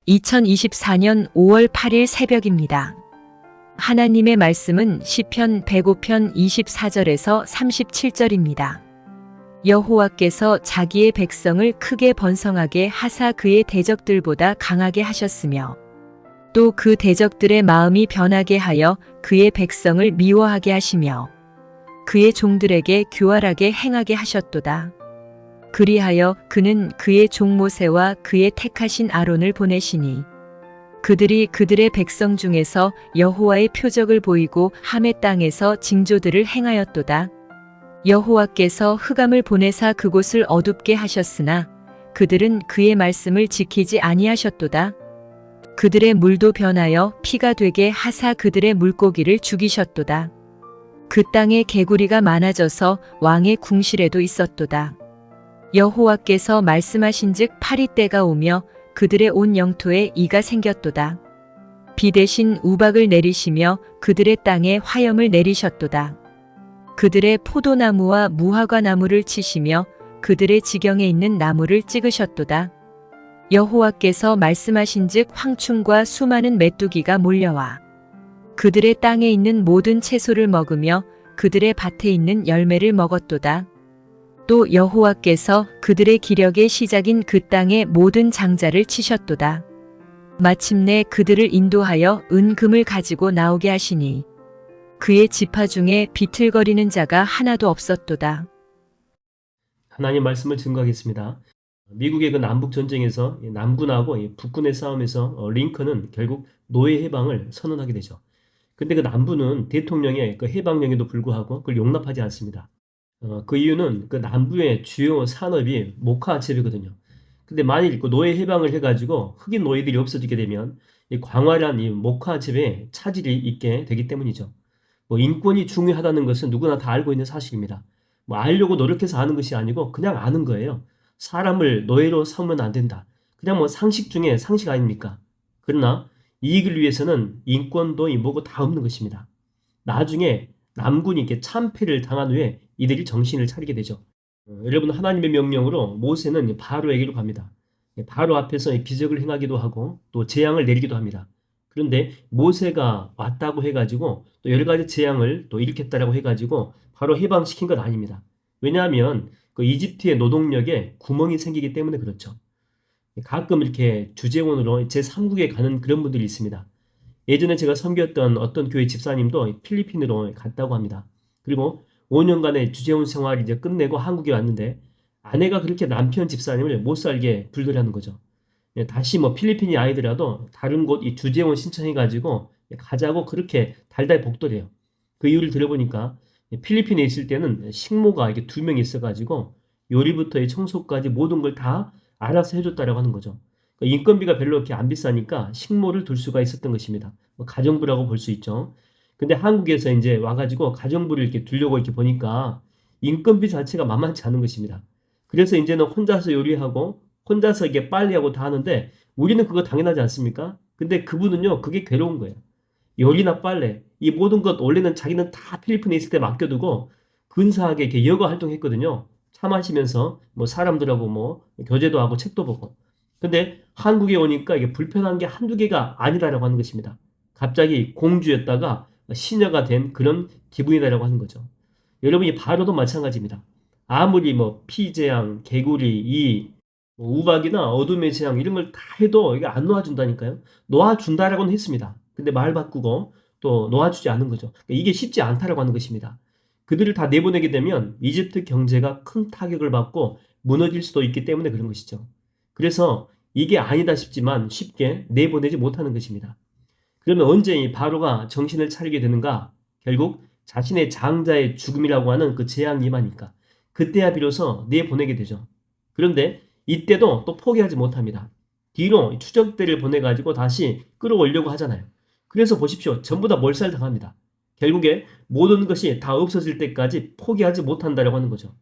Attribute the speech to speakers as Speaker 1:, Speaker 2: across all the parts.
Speaker 1: 2024년 5월 8일 새벽입니다. 하나님의 말씀은 시편 105편 24절에서 37절입니다. 여호와께서 자기의 백성을 크게 번성하게 하사 그의 대적들보다 강하게 하셨으며 또 그 대적들의 마음이 변하게 하여 그의 백성을 미워하게 하시며 그의 종들에게 교활하게 행하게 하셨도다. 그리하여 그는 그의 종 모세와 그의 택하신 아론을 보내시니 그들이 그들의 백성 중에서 여호와의 표적을 보이고 함의 땅에서 징조들을 행하였도다. 여호와께서 흑암을 보내사 그곳을 어둡게 하셨으나 그들은 그의 말씀을 지키지 아니하셨도다. 그들의 물도 변하여 피가 되게 하사 그들의 물고기를 죽이셨도다. 그 땅에 개구리가 많아져서 왕의 궁실에도 있었도다. 여호와께서 말씀하신즉 파리 때가 오며 그들의 온 영토에 이가 생겼도다. 비 대신 우박을 내리시며 그들의 땅에 화염을 내리셨도다. 그들의 포도나무와 무화과나무를 치시며 그들의 지경에 있는 나무를 찍으셨도다. 여호와께서 말씀하신즉 황충과 수많은 메뚜기가 몰려와 그들의 땅에 있는 모든 채소를 먹으며 그들의 밭에 있는 열매를 먹었도다. 또 여호와께서 그들의 기력의 시작인 그 땅의 모든 장자를 치셨도다. 마침내 그들을 인도하여 은금을 가지고 나오게 하시니 그의 지파 중에 비틀거리는 자가 하나도 없었도다.
Speaker 2: 하나님 말씀을 증거하겠습니다. 미국의 그 남북 전쟁에서 남군하고 북군의 싸움에서 링컨은 결국 노예 해방을 선언하게 되죠. 근데 그 남부는 대통령의 그 해방령에도 불구하고 그걸 용납하지 않습니다. 그 이유는 그 남부의 주요 산업이 목화재배거든요. 근데 만일 그 노예 해방을 해가지고 흑인 노예들이 없어지게 되면 이 광활한 이 목화재배에 차질이 있게 되기 때문이죠. 뭐 인권이 중요하다는 것은 누구나 다 알고 있는 사실입니다. 뭐 알려고 노력해서 아는 것이 아니고 그냥 아는 거예요. 사람을 노예로 삼으면 안 된다. 그냥 뭐 상식 중에 상식 아닙니까? 그러나 이익을 위해서는 인권도 뭐고 다 없는 것입니다. 나중에 남군이 이렇게 참패를 당한 후에 이들이 정신을 차리게 되죠. 여러분 하나님의 명령으로 모세는 바로에게로 갑니다. 바로 앞에서 기적을 행하기도 하고 또 재앙을 내리기도 합니다. 그런데 모세가 왔다고 해가지고 또 여러 가지 재앙을 또 일으켰다라고 해가지고 바로 해방시킨 건 아닙니다. 왜냐하면 그 이집트의 노동력에 구멍이 생기기 때문에 그렇죠. 가끔 이렇게 주재원으로 제3국에 가는 그런 분들이 있습니다. 예전에 제가 섬겼던 어떤 교회 집사님도 필리핀으로 갔다고 합니다. 그리고 5년간의 주재원 생활을 이제 끝내고 한국에 왔는데 아내가 그렇게 남편 집사님을 못 살게 불더라는 거죠. 다시 뭐 필리핀이 아니더라도 다른 곳 이 주재원 신청해가지고 가자고 그렇게 달달 볶더래요. 그 이유를 들어보니까 필리핀에 있을 때는 식모가 이렇게 2명 있어가지고 요리부터 청소까지 모든 걸 다 알아서 해줬다라고 하는 거죠. 인건비가 별로 이렇게 안 비싸니까 식모를 둘 수가 있었던 것입니다. 뭐 가정부라고 볼 수 있죠. 근데 한국에서 이제 와가지고 가정부를 이렇게 두려고 이렇게 보니까 인건비 자체가 만만치 않은 것입니다. 그래서 이제는 혼자서 요리하고 혼자서 이게 빨래하고 다 하는데 우리는 그거 당연하지 않습니까? 근데 그분은요, 그게 괴로운 거예요. 요리나 빨래, 이 모든 것 원래는 자기는 다 필리핀에 있을 때 맡겨두고 근사하게 이렇게 여가 활동했거든요. 차 마시면서 뭐 사람들하고 뭐 교제도 하고 책도 보고. 근데 한국에 오니까 이게 불편한 게 한두 개가 아니다라고 하는 것입니다. 갑자기 공주였다가 시녀가 된 그런 기분이다라고 하는 거죠. 여러분이 바로도 마찬가지입니다. 아무리 뭐 피재앙, 개구리, 뭐 우박이나 어둠의 재앙 이런 걸 다 해도 이게 안 놓아준다니까요. 놓아준다라고는 했습니다. 근데 말 바꾸고 또 놓아주지 않은 거죠. 그러니까 이게 쉽지 않다라고 하는 것입니다. 그들을 다 내보내게 되면 이집트 경제가 큰 타격을 받고 무너질 수도 있기 때문에 그런 것이죠. 그래서 이게 아니다 싶지만 쉽게 내보내지 못하는 것입니다. 그러면 언제 이 바로가 정신을 차리게 되는가? 결국 자신의 장자의 죽음이라고 하는 그 재앙이 임하니까 그때야 비로소 내보내게 되죠. 그런데 이때도 또 포기하지 못합니다. 뒤로 추적대를 보내가지고 다시 끌어오려고 하잖아요. 그래서 보십시오. 전부 다 몰살당합니다. 결국에 모든 것이 다 없어질 때까지 포기하지 못한다라고 하는 거죠.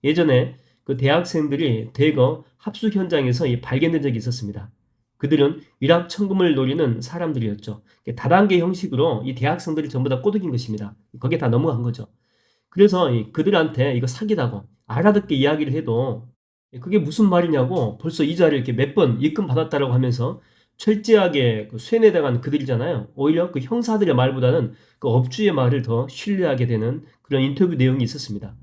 Speaker 2: 예전에 그 대학생들이 대거 합수 현장에서 발견된 적이 있었습니다. 그들은 일확천금을 노리는 사람들이었죠. 다단계 형식으로 이 대학생들이 전부 다 꼬드긴 것입니다. 거기에 다 넘어간 거죠. 그래서 그들한테 이거 사기다고 알아듣게 이야기를 해도 그게 무슨 말이냐고 벌써 이자를 이렇게 몇 번 입금 받았다라고 하면서 철저하게 그 쇠뇌당한 그들이잖아요. 오히려 그 형사들의 말보다는 그 업주의 말을 더 신뢰하게 되는 그런 인터뷰 내용이 있었습니다.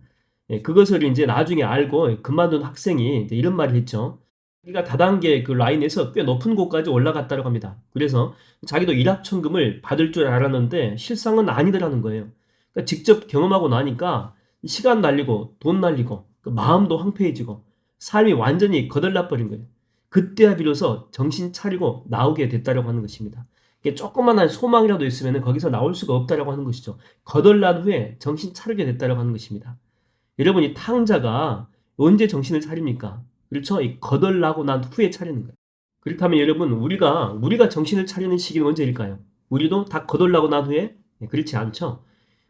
Speaker 2: 예, 그것을 이제 나중에 알고 그만둔 학생이 이제 이런 말을 했죠. 자기가 다단계 그 라인에서 꽤 높은 곳까지 올라갔다고 합니다. 그래서 자기도 일확천금을 받을 줄 알았는데 실상은 아니더라는 거예요. 그러니까 직접 경험하고 나니까 시간 날리고 돈 날리고 그 마음도 황폐해지고 삶이 완전히 거덜나 버린 거예요. 그때야 비로소 정신 차리고 나오게 됐다라고 하는 것입니다. 이게 조그만한 소망이라도 있으면 거기서 나올 수가 없다라고 하는 것이죠. 거덜난 후에 정신 차리게 됐다라고 하는 것입니다. 여러분, 이 탕자가 언제 정신을 차립니까? 그렇죠? 이 거덜나고 난 후에 차리는 거예요. 그렇다면 여러분, 우리가 정신을 차리는 시기는 언제일까요? 우리도 다 거덜나고 난 후에? 네, 그렇지 않죠?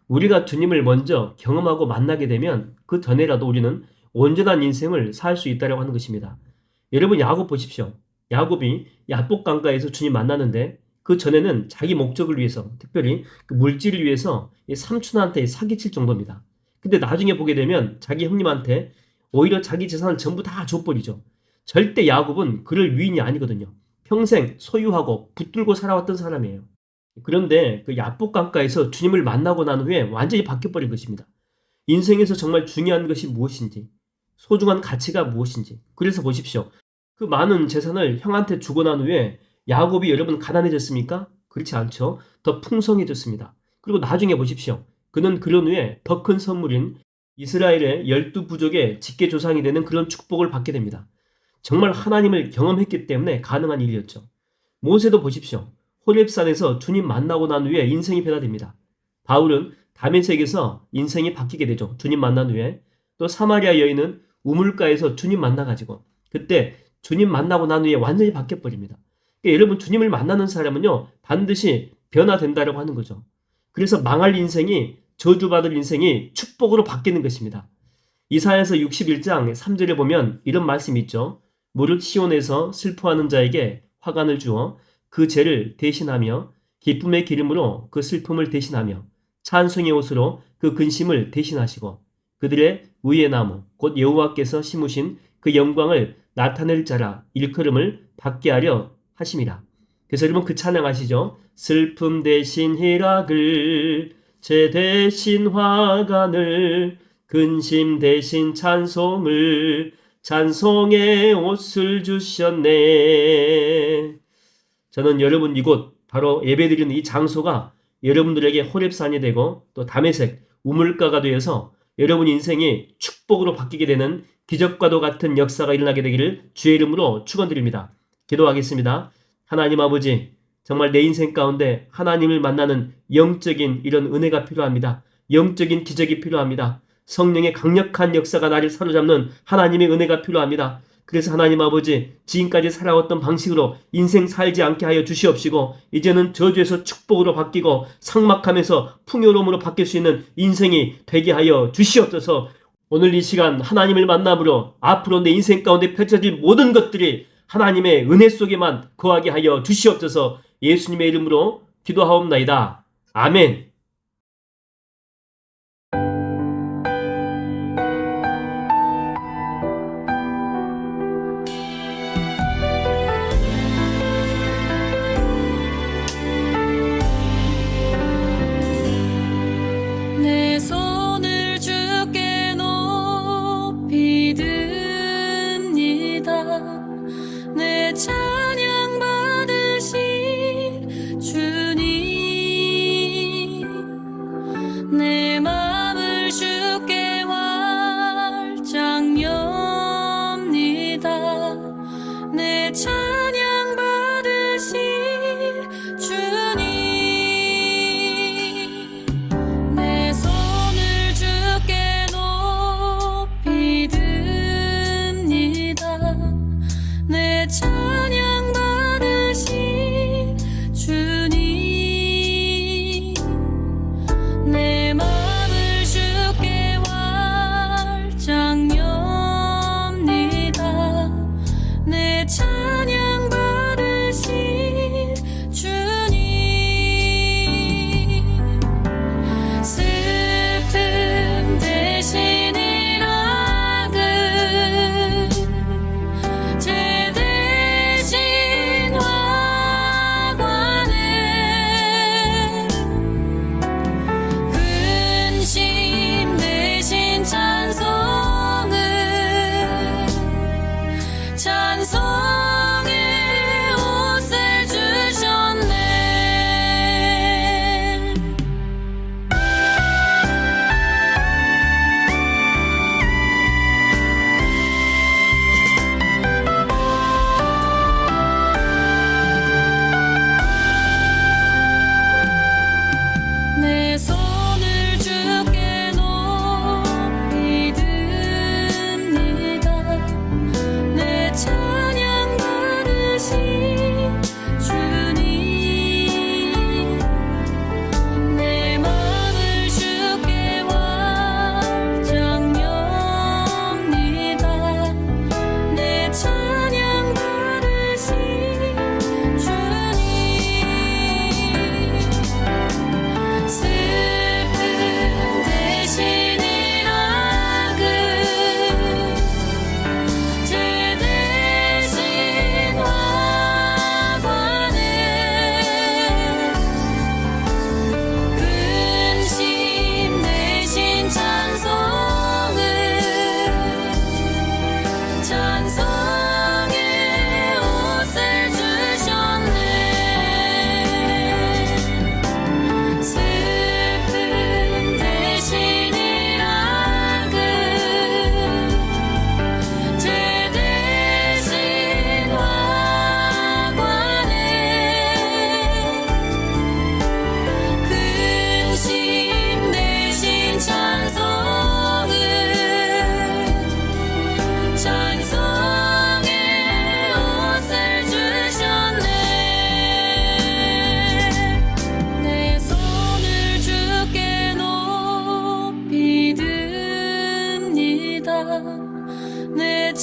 Speaker 2: 우리가 주님을 먼저 경험하고 만나게 되면 그 전에라도 우리는 온전한 인생을 살 수 있다고 하는 것입니다. 여러분, 야곱 보십시오. 야곱이 야복 강가에서 주님 만나는데 그 전에는 자기 목적을 위해서, 특별히 그 물질을 위해서 이 삼촌한테 사기칠 정도입니다. 근데 나중에 보게 되면 자기 형님한테 오히려 자기 재산을 전부 다 줘버리죠. 절대 야곱은 그럴 위인이 아니거든요. 평생 소유하고 붙들고 살아왔던 사람이에요. 그런데 그 야복 강가에서 주님을 만나고 난 후에 완전히 바뀌어버린 것입니다. 인생에서 정말 중요한 것이 무엇인지, 소중한 가치가 무엇인지. 그래서 보십시오. 그 많은 재산을 형한테 주고 난 후에 야곱이 여러분 가난해졌습니까? 그렇지 않죠. 더 풍성해졌습니다. 그리고 나중에 보십시오. 그는 그런 후에 더 큰 선물인 이스라엘의 12부족의 직계조상이 되는 그런 축복을 받게 됩니다. 정말 하나님을 경험했기 때문에 가능한 일이었죠. 모세도 보십시오. 호렙산에서 주님 만나고 난 후에 인생이 변화됩니다. 바울은 다메섹에서 인생이 바뀌게 되죠. 주님 만난 후에. 또 사마리아 여인은 우물가에서 주님 만나가지고 그때 주님 만나고 난 후에 완전히 바뀌어버립니다. 그러니까 여러분, 주님을 만나는 사람은요 반드시 변화된다라고 하는 거죠. 그래서 망할 인생이, 저주받을 인생이 축복으로 바뀌는 것입니다. 이사야서 61장 3절에 보면 이런 말씀이 있죠. 무릇 시온에서 슬퍼하는 자에게 화관을 주어 그 죄를 대신하며 기쁨의 기름으로 그 슬픔을 대신하며 찬송의 옷으로 그 근심을 대신하시고 그들의 의의 나무 곧 여호와께서 심으신 그 영광을 나타낼 자라 일컬음을 받게 하려 하심이라. 그래서 여러분 그 찬양 아시죠? 슬픔 대신 희락을, 죄 대신 화관을, 근심 대신 찬송을, 찬송의 옷을 주셨네. 저는 여러분 이곳 바로 예배드리는 이 장소가 여러분들에게 호렙산이 되고 또 다메섹 우물가가 되어서 여러분 인생이 축복으로 바뀌게 되는 기적과도 같은 역사가 일어나게 되기를 주의 이름으로 축원드립니다. 기도하겠습니다. 하나님 아버지, 정말 내 인생 가운데 하나님을 만나는 영적인 이런 은혜가 필요합니다. 영적인 기적이 필요합니다. 성령의 강력한 역사가 나를 사로잡는 하나님의 은혜가 필요합니다. 그래서 하나님 아버지, 지금까지 살아왔던 방식으로 인생 살지 않게 하여 주시옵시고 이제는 저주에서 축복으로 바뀌고 삭막함에서 풍요로움으로 바뀔 수 있는 인생이 되게 하여 주시옵소서. 오늘 이 시간 하나님을 만남으로 앞으로 내 인생 가운데 펼쳐질 모든 것들이 하나님의 은혜 속에만 거하게 하여 주시옵소서. 예수님의 이름으로 기도하옵나이다. 아멘.
Speaker 3: 내 손을 주께 높이 듭니다. 내 찬양 받으신 주님, 내